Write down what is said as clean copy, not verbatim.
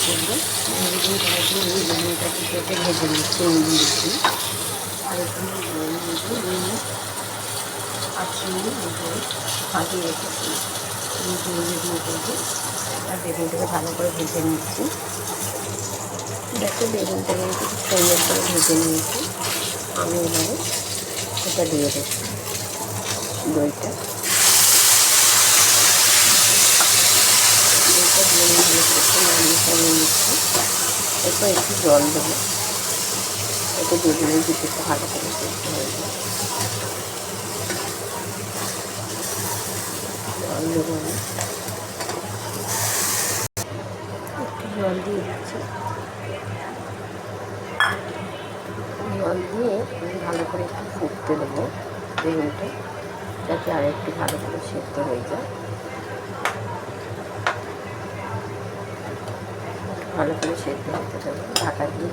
করবো। বেগুন করার জন্য আমি বেগুনটাকে কেটে ভেজে নিচ্ছি নুন দিচ্ছি। আর এখানে নুন আর চিনি ভাজিয়ে রেখেছি। বেগুন করবো আর বেগুনটাকে ভালো করে ভেজে নিচ্ছি। দেখো বেগুনটাকে একটু সুন্দর করে ভেজে নিয়েছি। আমি এবারে এটা দিয়ে দেবো দইটা দিয়ে ভালো করে মিশিয়ে নিচ্ছি। এরপর একটু জল দেবো, এতে বেগুনের ভিতরটা ভালো করে সেদ্ধ হয়ে যায়। জল দেবো আমি, একটু জল দিয়ে দিচ্ছি। জল দিয়ে আমি ভালো করে একটু ফুটতে দেবো বেগুনটা, যাতে আর একটু ভালো করে সেদ্ধ হয়ে যায়। ভালো করে সেদ্ধ হতে দেবো ঢাকা দিয়ে।